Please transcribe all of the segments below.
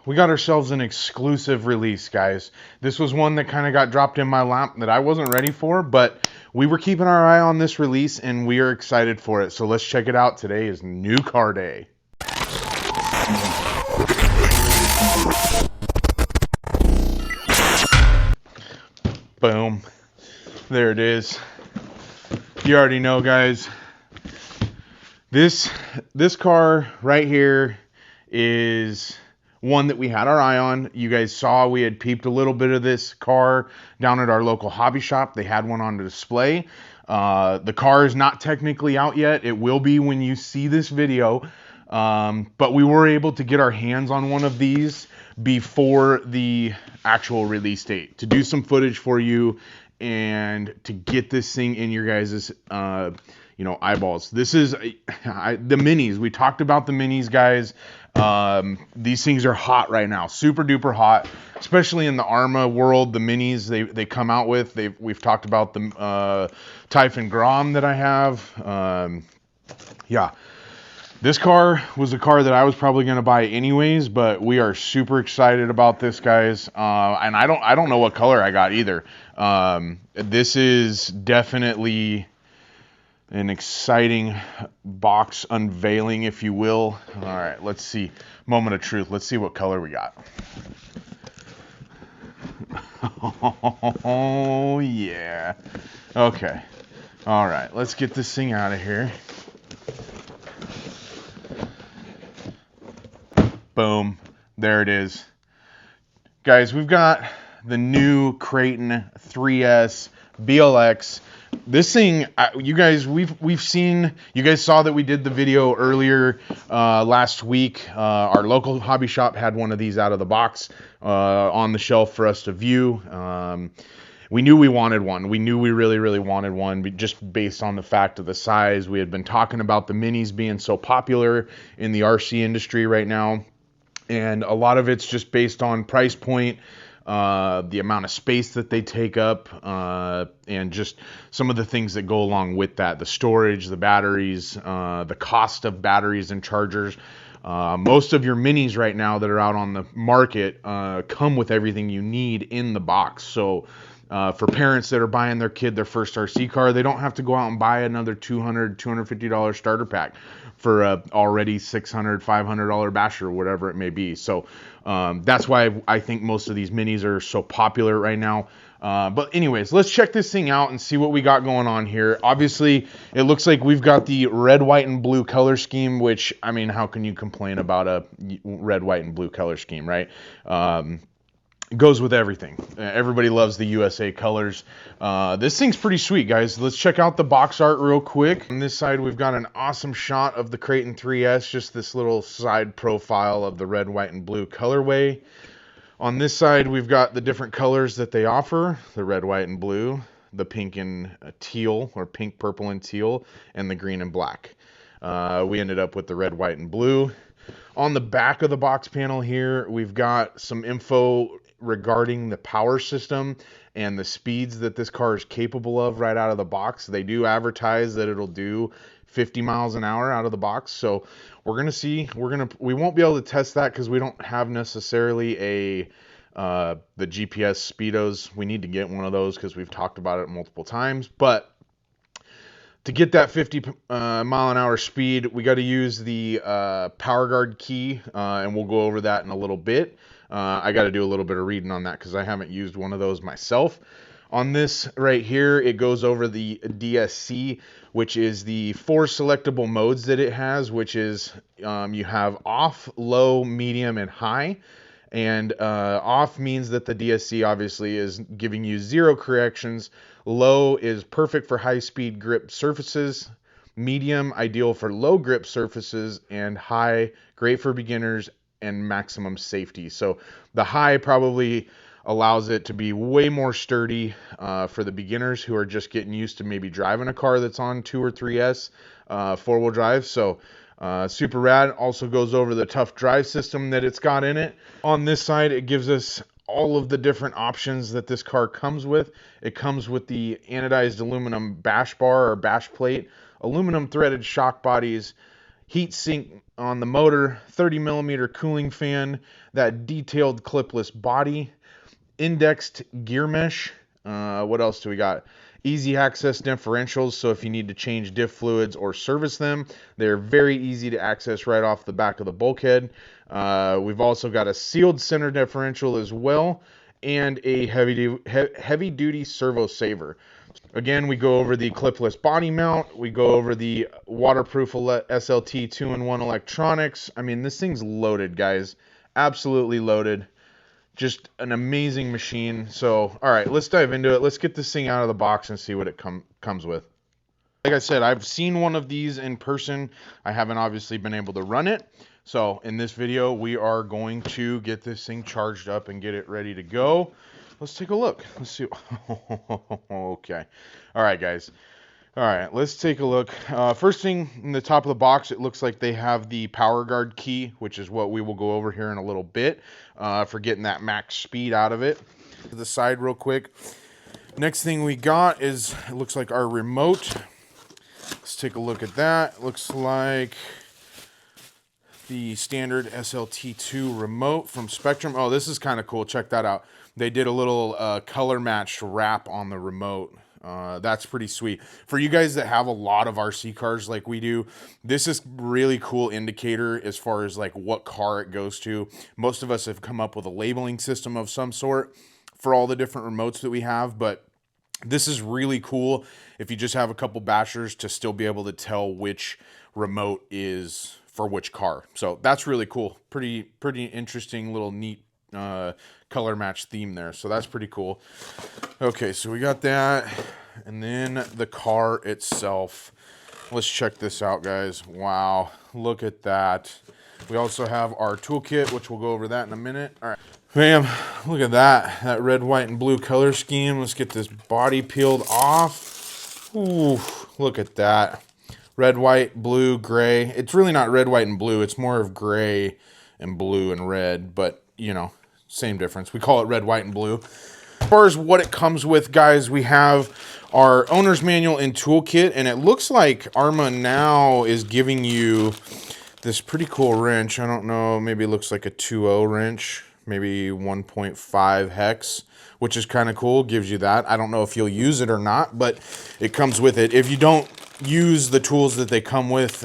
we got ourselves an exclusive release, guys. This was one that kind of got dropped in my lap that I wasn't ready for, but we were keeping our eye on this release and we are excited for it. So let's check it out. Today is new car day. Boom. There it is. You already know, guys. This car right here is one that we had our eye on. You guys saw we had peeped a little bit of this car down at our local hobby shop. They had one on display. The car is not technically out yet. It will be when you see this video. But we were able to get our hands on one of these before the actual release date to do some footage for you and to get this thing in your guys' eyeballs. This is the minis. We talked about the minis, guys. These things are hot right now, super duper hot, especially in the ARRMA world. The minis they come out with. We've talked about the Typhon Grom that I have. Yeah. This car was a car that I was probably going to buy anyways, but we are super excited about this, guys. And I don't know what color I got either. This is definitely an exciting box unveiling, if you will. All right, let's see. Moment of truth. Let's see what color we got. Oh, yeah. Okay. All right, let's get this thing out of here. Boom. There it is. Guys, we've got the new Kraton 3S BLX. This thing, you guys, we've seen, you guys saw that we did the video earlier last week. Our local hobby shop had one of these out of the box on the shelf for us to view. We knew we wanted one. We knew we really, really wanted one just based on the fact of the size. We had been talking about the minis being so popular in the RC industry right now. And a lot of it's just based on price point, the amount of space that they take up, and just some of the things that go along with that. The storage, the batteries, the cost of batteries and chargers. Most of your minis right now that are out on the market come with everything you need in the box. So for parents that are buying their kid their first RC car, they don't have to go out and buy another $200, $250 starter pack for a already $600, $500 basher, whatever it may be. So that's why I think most of these minis are so popular right now. But anyways, let's check this thing out and see what we got going on here. Obviously, it looks like we've got the red, white, and blue color scheme, which, I mean, how can you complain about a red, white, and blue color scheme, right? Goes with everything. Everybody loves the USA colors. This thing's pretty sweet, guys. Let's check out the box art real quick. On this side, we've got an awesome shot of the Kraton 3S, just this little side profile of the red, white, and blue colorway. On this side, we've got the different colors that they offer, the red, white, and blue, the pink and teal, or pink, purple, and teal, and the green and black. We ended up with the red, white, and blue. On the back of the box panel here, we've got some info regarding the power system and the speeds that this car is capable of right out of the box. They do advertise that it'll do 50 miles an hour out of the box. So we're going to see. We won't be able to test that because we don't have necessarily the GPS speedos. We need to get one of those because we've talked about it multiple times. But to get that 50 mile an hour speed, we got to use the power guard key, and we'll go over that in a little bit. I got to do a little bit of reading on that because I haven't used one of those myself. On this right here, it goes over the DSC, which is the 4 selectable modes that it has, which is you have off, low, medium, and high. And off means that the DSC obviously is giving you 0 corrections. Low is perfect for high-speed grip surfaces. Medium, ideal for low grip surfaces. And high, great for beginners and maximum safety. So the high probably allows it to be way more sturdy for the beginners who are just getting used to maybe driving a car that's on 2 or 3S 4-wheel drive. So super rad. Also goes over the tough drive system that it's got in it. On this side, it gives us all of the different options that this car comes with. It comes with the anodized aluminum bash bar or bash plate, aluminum threaded shock bodies, heat sink on the motor, 30 millimeter cooling fan, that detailed clipless body, indexed gear mesh. What else do we got? Easy access differentials, so if you need to change diff fluids or service them, they're very easy to access right off the back of the bulkhead. We've also got a sealed center differential as well, and a heavy duty servo saver. Again, we go over the clipless body mount. We go over the waterproof SLT 2-in-1 electronics. I mean, this thing's loaded, guys. Absolutely loaded. Just an amazing machine. So, all right, let's dive into it. Let's get this thing out of the box and see what it comes with. Like I said, I've seen one of these in person. I haven't obviously been able to run it. So in this video, we are going to get this thing charged up and get it ready to go. Let's take a look. Let's see. Okay. All right, guys. All right, let's take a look. First thing in the top of the box, it looks like they have the power guard key, which is what we will go over here in a little bit for getting that max speed out of it. To the side real quick. Next thing we got is, it looks like our remote. Let's take a look at that. Looks like the standard SLT2 remote from Spectrum. Oh, this is kind of cool. Check that out. They did a little color matched wrap on the remote. That's pretty sweet. For you guys that have a lot of RC cars like we do, this is really cool indicator as far as like what car it goes to. Most of us have come up with a labeling system of some sort for all the different remotes that we have, but this is really cool if you just have a couple bashers to still be able to tell which remote is for which car. So that's really cool. Pretty interesting little neat color match theme there. So that's pretty cool. Okay, so we got that. And then the car itself. Let's check this out, guys. Wow, look at that. We also have our toolkit, which we'll go over that in a minute. All right. Bam, look at that. That red, white, and blue color scheme. Let's get this body peeled off. Ooh, look at that. Red, white, blue, gray. It's really not red, white, and blue. It's more of gray and blue and red, but, you know, same difference. We call it red, white, and blue. As far as what it comes with, guys, we have our owner's manual and toolkit, and it looks like ARRMA now is giving you this pretty cool wrench. I don't know, maybe it looks like a 2.0 wrench, maybe 1.5 hex, which is kind of cool. Gives you that. I don't know if you'll use it or not, but it comes with it. If you don't use the tools that they come with,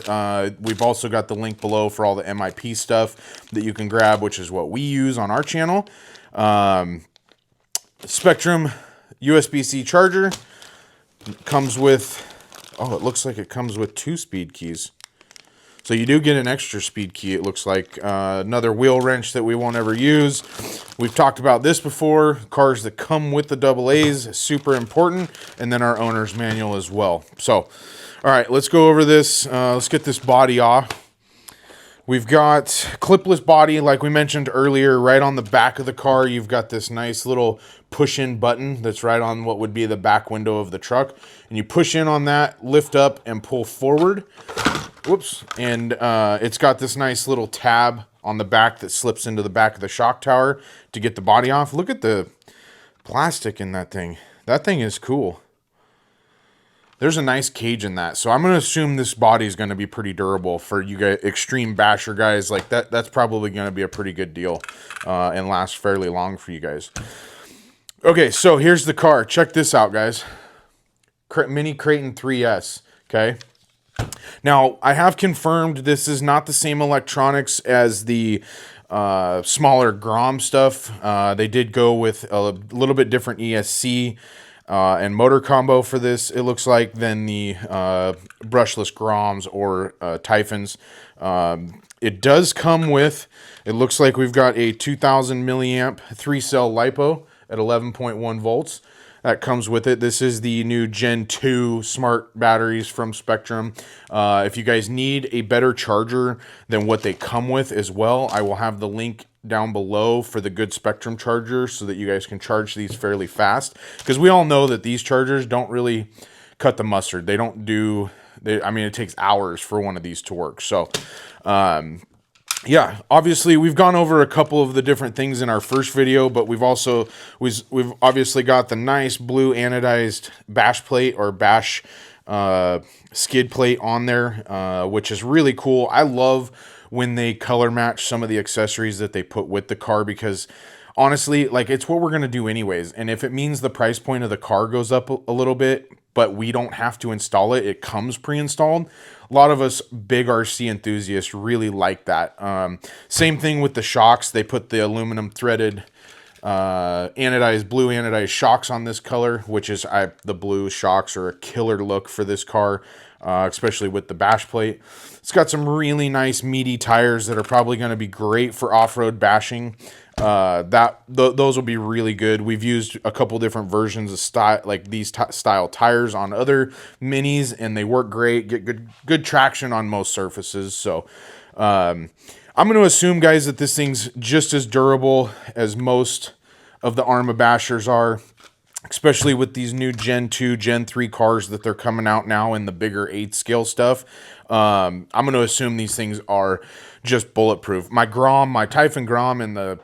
we've also got the link below for all the MIP stuff that you can grab, which is what we use on our channel. Spectrum USB-C charger comes with, oh, it looks like it comes with 2 speed keys. So you do get an extra speed key, it looks like. Another wheel wrench that we won't ever use. We've talked about this before. Cars that come with the AA's, super important. And then our owner's manual as well. So, all right, let's go over this. Let's get this body off. We've got clipless body, like we mentioned earlier, right on the back of the car. You've got this nice little push-in button that's right on what would be the back window of the truck. And you push in on that, lift up, and pull forward. Whoops. And it's got this nice little tab on the back that slips into the back of the shock tower to get the body off. Look at the plastic in that thing. That thing is cool. There's a nice cage in that. So I'm going to assume this body is going to be pretty durable for you guys, extreme basher guys like that. That's probably going to be a pretty good deal and last fairly long for you guys. Okay, so here's the car. Check this out, guys. Mini Kraton 3S, okay? Now, I have confirmed this is not the same electronics as the smaller Grom stuff. They did go with a little bit different ESC and motor combo for this, it looks like, than the brushless Groms or Typhons. It does come with, it looks like we've got a 2000 milliamp 3-cell LiPo at 11.1 volts. That comes with it. This is the new Gen 2 smart batteries from Spectrum. If you guys need a better charger than what they come with as well, I will have the link down below for the good Spectrum charger so that you guys can charge these fairly fast. Because we all know that these chargers don't really cut the mustard. They don't do, I mean, it takes hours for one of these to work. So, yeah, obviously we've gone over a couple of the different things in our first video, but we've obviously got the nice blue anodized bash plate or bash skid plate on there, which is really cool. I love when they color match some of the accessories that they put with the car, because honestly, like, it's what we're going to do anyways. And if it means the price point of the car goes up a little bit, but we don't have to install it, it comes pre-installed. A lot of us big RC enthusiasts really like that. Same thing with the shocks. They put the aluminum threaded anodized, blue anodized shocks on this color, which is, the blue shocks are a killer look for this car, especially with the bash plate. It's got some really nice meaty tires that are probably going to be great for off-road bashing. Those will be really good. We've used a couple different versions of style tires on other minis, and they work great, get good traction on most surfaces. So I'm going to assume, guys, that this thing's just as durable as most of the ARRMA bashers are, especially with these new Gen 2, Gen 3 cars that they're coming out now in the bigger 8 scale stuff. I'm going to assume these things are just bulletproof. My Typhon Grom and the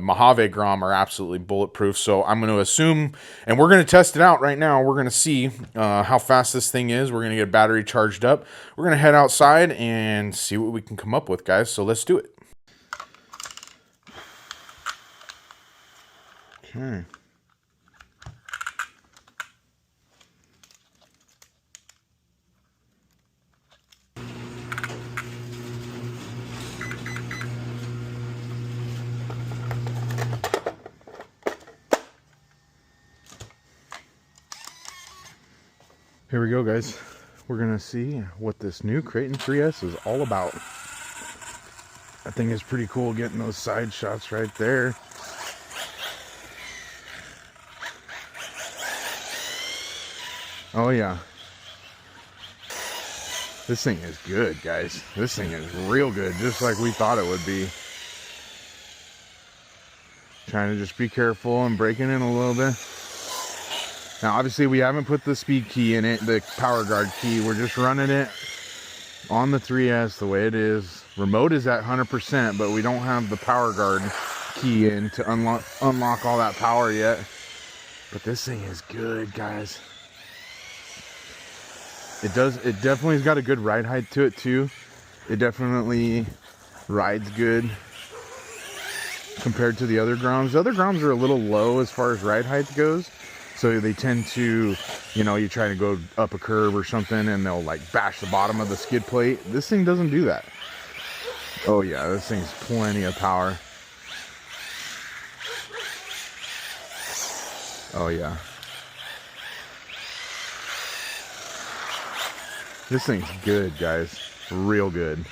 Mojave Grom are absolutely bulletproof. So I'm going to assume, and we're going to test it out right now. We're going to see how fast this thing is. We're going to get a battery charged up. We're going to head outside and see what we can come up with, guys. So let's do it. Okay. Here we go, guys. We're gonna see what this new Kraton 3S is all about. I think it's pretty cool getting those side shots right there. Oh yeah. This thing is good, guys. This thing is real good, just like we thought it would be. Trying to just be careful and breaking in a little bit. Now, obviously, we haven't put the speed key in it, the power guard key. We're just running it on the 3S the way it is. Remote is at 100%, but we don't have the power guard key in to unlock all that power yet. But this thing is good, guys. It definitely has got a good ride height to it, too. It definitely rides good compared to the other Groms. The other Groms are a little low as far as ride height goes. So they tend to, you try to go up a curve or something and they'll like bash the bottom of the skid plate. This thing doesn't do that. Oh yeah, this thing's plenty of power. Oh yeah. This thing's good, guys. Real good.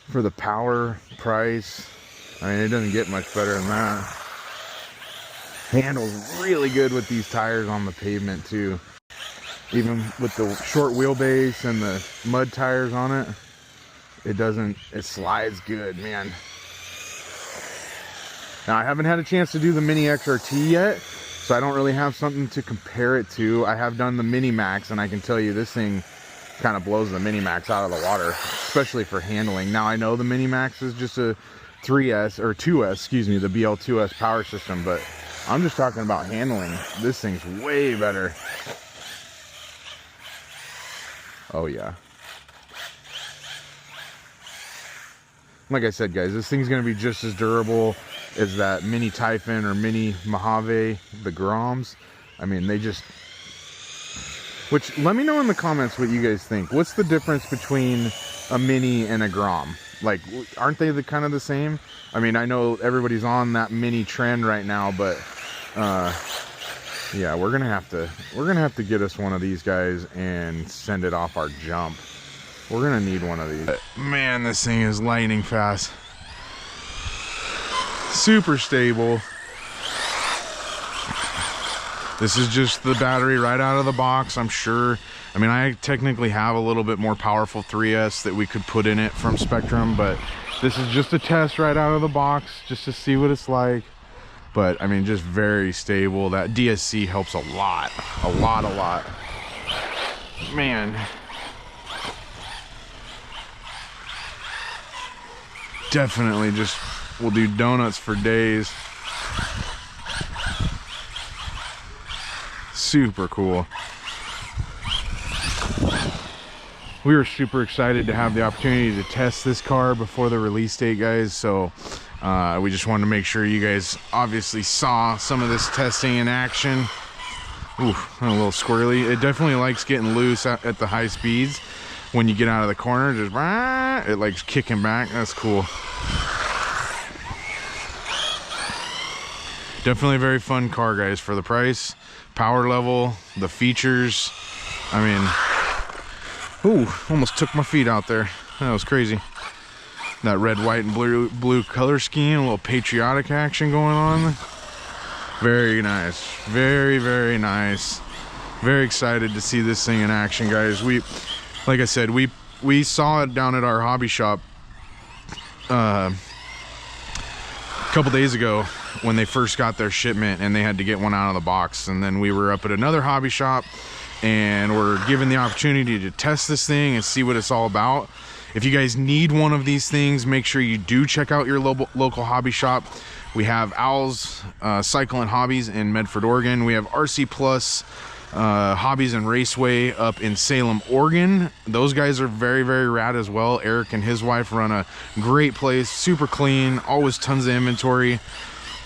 For the power, price, I mean, it doesn't get much better than that. Handles really good with these tires on the pavement too. Even with the short wheelbase and the mud tires on it, it slides good, man. Now, I haven't had a chance to do the Mini XRT yet, so I don't really have something to compare it to. I have done the Mini Max, and I can tell you this thing kind of blows the Mini Max out of the water, especially for handling. Now, I know the Mini Max is just a 3S or 2S, excuse me, the BL2S power system, but I'm just talking about handling. This thing's way better. Oh yeah. Like I said, guys, this thing's gonna be just as durable as that Mini Typhon or Mini Mojave, the Groms. I mean, which, let me know in the comments what you guys think. What's the difference between a Mini and a Grom? Like, aren't they kind of the same? I mean, I know everybody's on that Mini trend right now, but yeah, we're gonna have to get us one of these guys and send it off our jump. We're gonna need one of these. Man, this thing is lightning fast. Super stable. This is just the battery right out of the box, I'm sure. I mean, I technically have a little bit more powerful 3S that we could put in it from Spectrum, but this is just a test right out of the box just to see what it's like. But I mean, just very stable. That DSC helps a lot. Man. Definitely just will do donuts for days. super cool. We were super excited to have the opportunity to test this car before the release date, guys. So we just wanted to make sure you guys obviously saw some of this testing in action. Ooh, a little squirrely. It definitely likes getting loose at the high speeds. When you get out of the corner, just it likes kicking back. That's cool. Definitely a very fun car, guys, for the price, power level, the features. I mean, ooh, almost took my feet out there. That was crazy. That red, white, and blue color scheme, a little patriotic action going on. Very nice. Very, very nice. Very excited to see this thing in action, guys. Like I said, we saw it down at our hobby shop a couple days ago when they first got their shipment, and they had to get one out of the box. And then we were up at another hobby shop, and we're given the opportunity to test this thing and see what it's all about. If you guys need one of these things, make sure you do check out your local hobby shop. We have Owl's Cycle and Hobbies in Medford, Oregon. We have RC Plus Hobbies and Raceway up in Salem, Oregon. Those guys are very, very rad as well. Eric and his wife run a great place, super clean, always tons of inventory.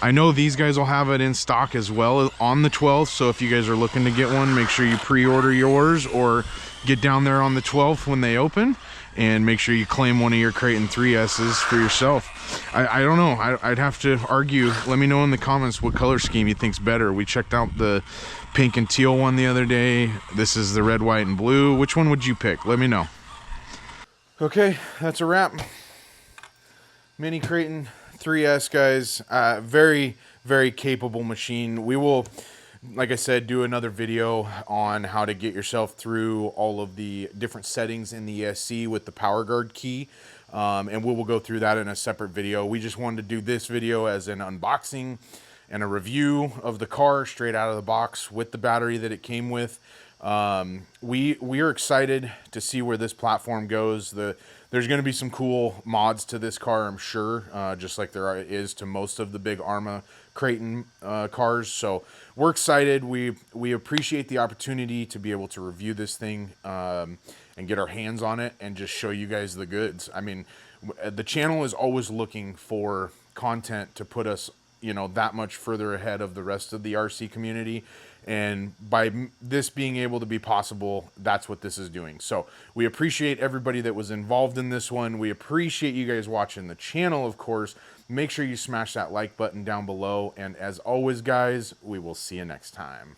I know these guys will have it in stock as well on the 12th, so if you guys are looking to get one, make sure you pre-order yours or get down there on the 12th when they open, and make sure you claim one of your Kraton 3S's for yourself. I don't know, I'd have to argue. Let me know in the comments what color scheme you think's better. We checked out the pink and teal one the other day. This is the red, white, and blue. Which one would you pick? Let me know. Okay, that's a wrap. Mini Kraton 3S, guys. Very, very capable machine. We will, like I said, do another video on how to get yourself through all of the different settings in the ESC with the power guard key. And we will go through that in a separate video. We just wanted to do this video as an unboxing and a review of the car straight out of the box with the battery that it came with. We are excited to see where this platform goes. There's going to be some cool mods to this car, I'm sure, just like there is to most of the big ARRMA Kraton cars. So we're excited. We appreciate the opportunity to be able to review this thing and get our hands on it and just show you guys the goods. I mean, the channel is always looking for content to put us, you know, that much further ahead of the rest of the RC community. And by this being able to be possible, that's what this is doing. So we appreciate everybody that was involved in this one. We appreciate you guys watching the channel, of course. Make sure you smash that like button down below. And as always, guys, we will see you next time.